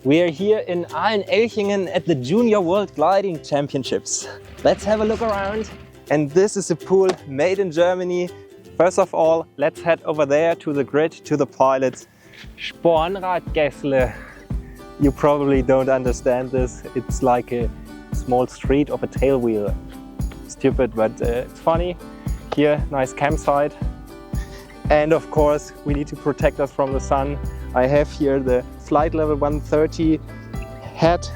We are here in Aalen-Elchingen at the Junior World Gliding Championships. Let's have a look around. And this is a pool made in Germany. First of all, let's head over there to the grid, to the pilots. Spornradgässle. You probably don't understand this. It's like a small street of a tail wheel. Stupid, but it's funny. Here, nice campsite. And of course, we need to protect us from the sun. I have here the flight level 130 hat.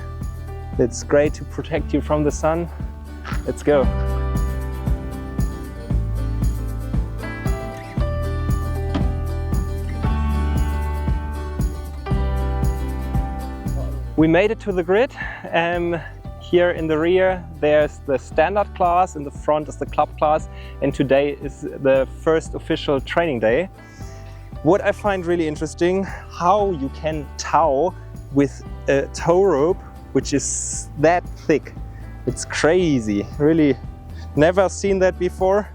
It's great to protect you from the sun. Let's go. We made it to the grid. Here in the rear there's the standard class, in the front is the club class, and today is the first official training day. What I find really interesting, how you can tow with a tow rope which is that thick. It's crazy, really never seen that before.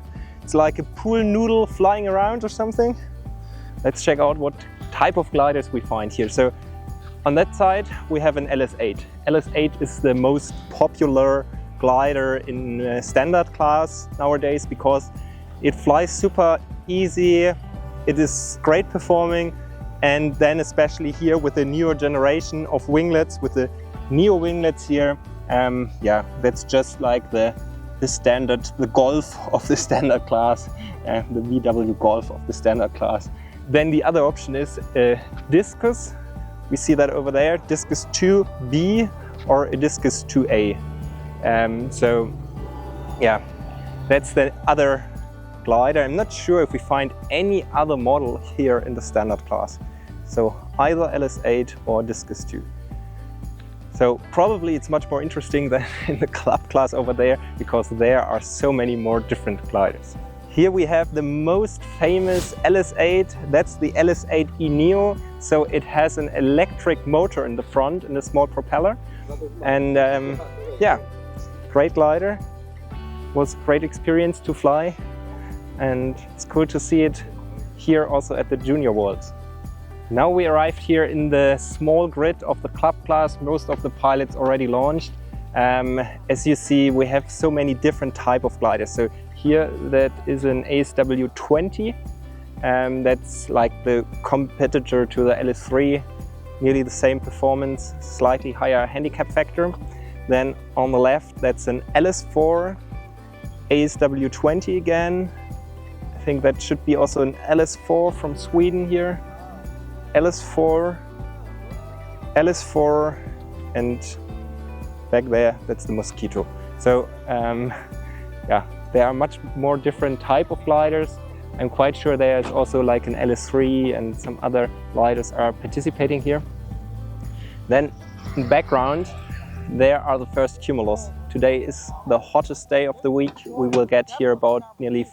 It's like a pool noodle flying around or something. Let's check out what type of gliders we find here. So on that side we have an LS8. LS8 is the most popular glider in standard class nowadays because it flies super easy, it is great performing, and then especially here with the newer generation of winglets, with the Neo winglets here, yeah, that's just like the standard, the Golf of the standard class, the VW Golf of the standard class. Then the other option is Discus. We see that over there, Discus 2B or a Discus 2A. So yeah, that's the other glider. I'm not sure if we find any other model here in the standard class. So either LS8 or Discus 2. So probably it's much more interesting than in the club class over there, because there are so many more different gliders. Here we have the most famous LS8, that's the LS8E Neo. So it has an electric motor in the front and a small propeller. And yeah, great glider. Was a great experience to fly. And it's cool to see it here also at the Junior Worlds. Now we arrived here in the small grid of the club class. Most of the pilots already launched. As you see, we have so many different type of gliders. So here that is an ASW 20. That's like the competitor to the LS3, nearly the same performance, slightly higher handicap factor. Then on the left, that's an LS4, ASW 20 again. I think that should be also an LS4 from Sweden here. LS4, LS4, and back there, that's the Mosquito. So yeah, there are much more different type of gliders. I'm quite sure there's also like an LS3 and some other gliders are participating here. Then in the background, there are the first cumulus. Today is the hottest day of the week. We will get here about nearly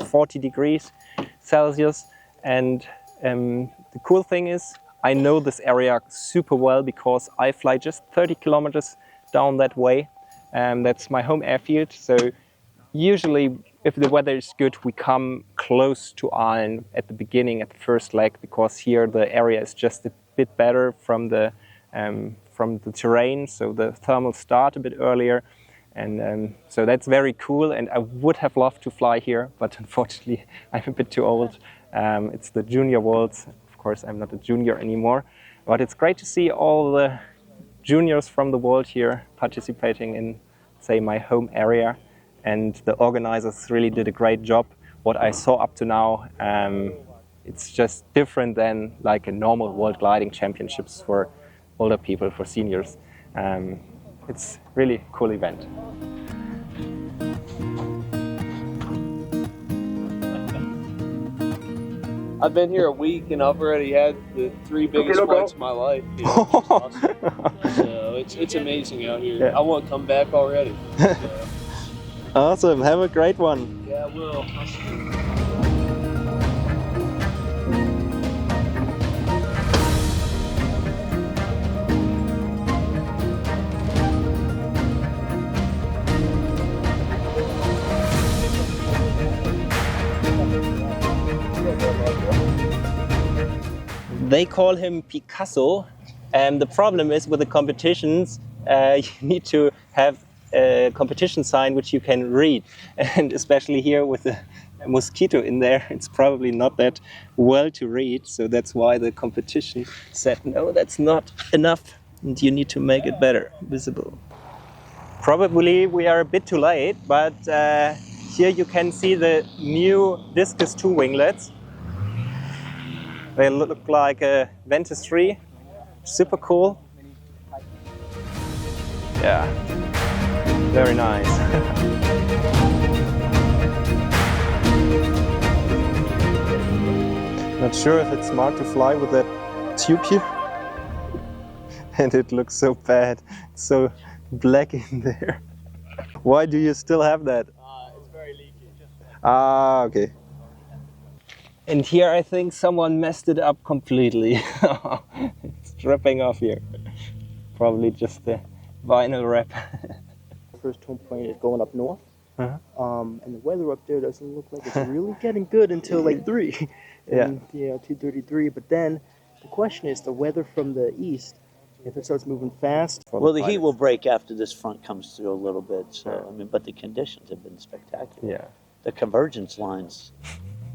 40 degrees Celsius. And the cool thing is, I know this area super well because I fly just 30 kilometers down that way. That's my home airfield. So usually, if the weather is good, we come close to Aalen at the beginning, at the first leg, because here the area is just a bit better from the terrain, so the thermals start a bit earlier, and so that's very cool. And I would have loved to fly here, but unfortunately I'm a bit too old. It's the Junior Worlds. Of course, I'm not a junior anymore, but it's great to see all the juniors from the world here participating in, say, my home area. And the organizers really did a great job. What I saw up to now, it's just different than like a normal World Gliding Championships for older people, for seniors. It's really a cool event. I've been here a week and I've already had the 3 biggest flights of my life. You know, which is awesome. So it's amazing out here. Yeah. I want to come back already. So. Awesome, have a great one. Yeah, I will. They call him Picasso And the problem is with the competitions, you need to have a competition sign which you can read. And especially here with the mosquito in there, it's probably not that well to read. So that's why the competition said, no, that's not enough. And you need to make it better visible. Probably we are a bit too late, but here you can see the new Discus 2 winglets. They look like a Ventus 3, super cool. Yeah, very nice. Not sure if it's smart to fly with that tube here. And it looks so bad, it's so black in there. Why do you still have that? It's very leaky. Ah, okay. And here I think someone messed it up completely. It's dripping off here. Probably just the vinyl wrap. First home point is going up north. And the weather up there doesn't look like it's really getting good until like 3. And, 2:33. But then the question is the weather from the east. If it starts moving fast. Well, the heat will break after this front comes through a little bit. So I mean, but the conditions have been spectacular. Yeah. The convergence lines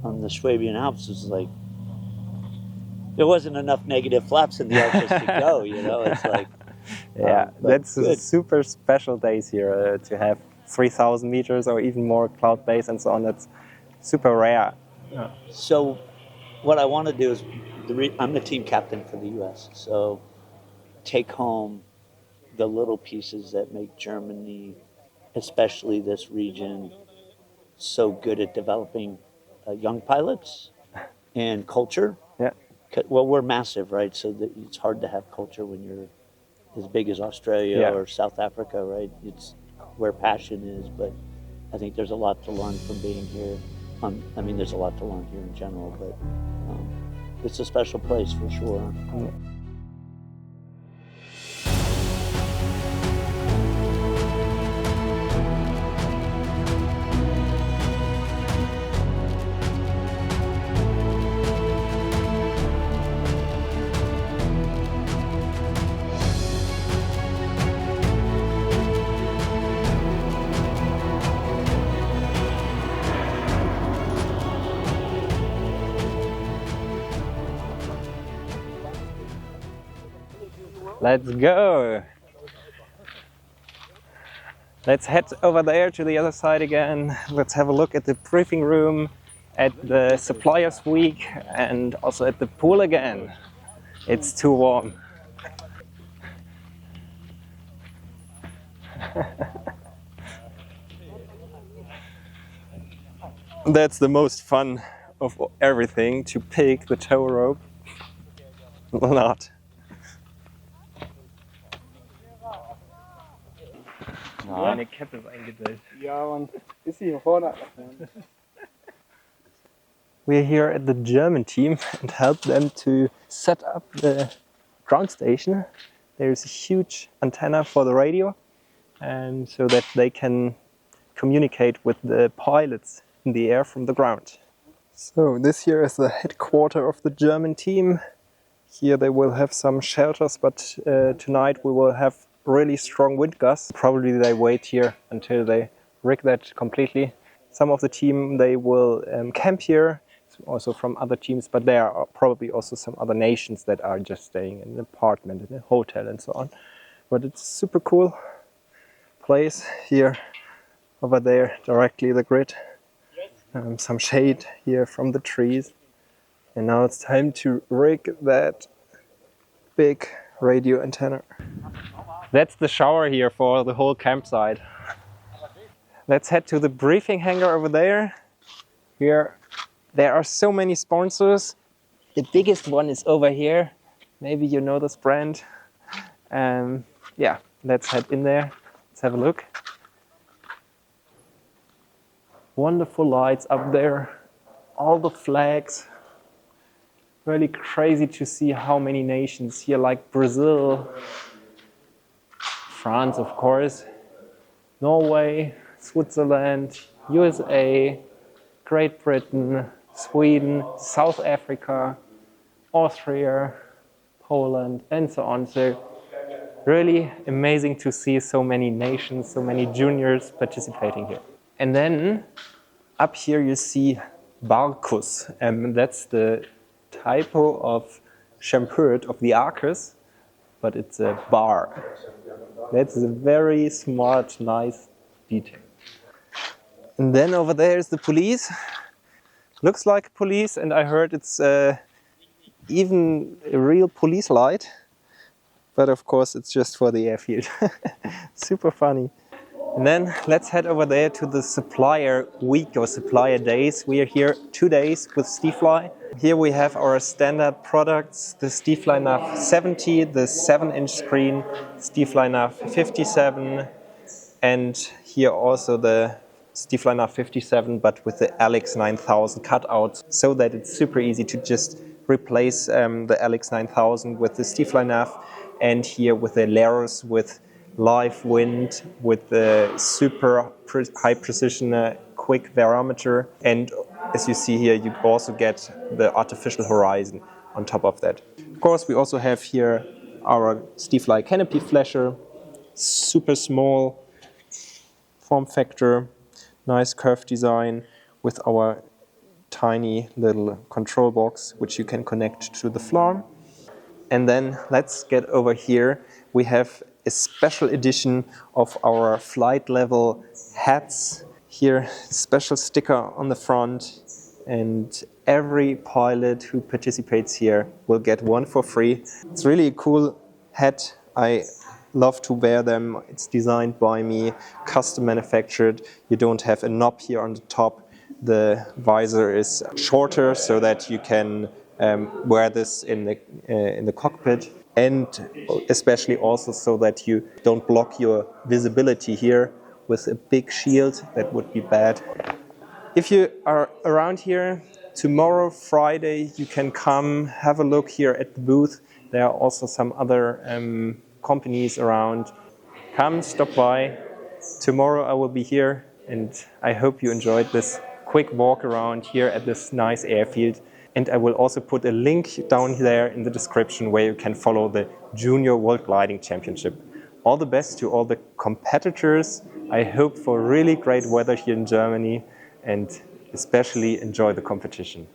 on the Swabian Alps is like there wasn't enough negative flaps in the Arctic to go. You know, it's like that's good. super special days here to have 3,000 meters or even more cloud base and so on. That's super rare. Yeah. So, what I want to do is I'm the team captain for the U.S. So, take home the little pieces that make Germany, especially this region, so good at developing young pilots and culture. Yeah. Well, we're massive, right? So it's hard to have culture when you're as big as Australia or South Africa, right? It's where passion is, but I think there's a lot to learn from being here. I mean, there's a lot to learn here in general, but it's a special place for sure. Let's go! Let's head over there to the other side again. Let's have a look at the briefing room, at the suppliers week, and also at the pool again. It's too warm. That's the most fun of everything, to pick the tow rope. Not. Eine Kette ist eingedellt. Ja, man. Ist hier vorne. We're here at the German team and help them to set up the ground station. There's a huge antenna for the radio, and so that they can communicate with the pilots in the air from the ground. So this here is the headquarters of the German team. Here they will have some shelters, but tonight we will have really strong wind gusts. Probably they wait here until they rig that completely. Some of the team, they will camp here, also from other teams, but there are probably also some other nations that are just staying in an apartment, in a hotel and so on. But it's a super cool place here, over there, directly the grid. Some shade here from the trees. And now it's time to rig that big radio antenna. That's the shower here for the whole campsite. Let's head to the briefing hangar over there. Here, there are so many sponsors. The biggest one is over here. Maybe you know this brand. Yeah, let's head in there. Let's have a look. Wonderful lights up there. All the flags. Really crazy to see how many nations here, like Brazil, France, of course, Norway, Switzerland, USA, Great Britain, Sweden, South Africa, Austria, Poland, and so on. So really amazing to see so many nations, so many juniors participating here. And then up here you see Barkus, and that's the typo of Champert of the Arcus, but it's a bar. That's a very smart, nice detail. And then over there is the police. Looks like police, and I heard it's even a real police light. But of course it's just for the airfield. Super funny. And then let's head over there to the supplier week or supplier days. We are here 2 days with Stiefly. Here we have our standard products, the Stiefly Nav 70, the 7-inch screen, Stiefly Nav 57, and here also the Stiefly Nav 57, but with the Alex 9000 cutouts, so that it's super easy to just replace the Alex 9000 with the Stiefly Nav, and here with the Laros with live wind, with the super high precision quick barometer, and as you see here, you also get the artificial horizon on top of that. Of course, we also have here our Stiefly canopy flasher, super small form factor, nice curved design with our tiny little control box, which you can connect to the floor. And then let's get over here. We have a special edition of our flight level hats. Here, special sticker on the front, and every pilot who participates here will get one for free. It's really a cool hat. I love to wear them. It's designed by me, custom manufactured. You don't have a knob here on the top. The visor is shorter so that you can wear this in the cockpit, and especially also so that you don't block your visibility here with a big shield. That would be bad. If you are around here tomorrow, Friday, you can come have a look here at the booth. There are also some other companies around. Come, stop by. Tomorrow I will be here, and I hope you enjoyed this quick walk around here at this nice airfield. And I will also put a link down there in the description where you can follow the Junior World Gliding Championship. All the best to all the competitors. I hope for really great weather here in Germany, and especially enjoy the competition.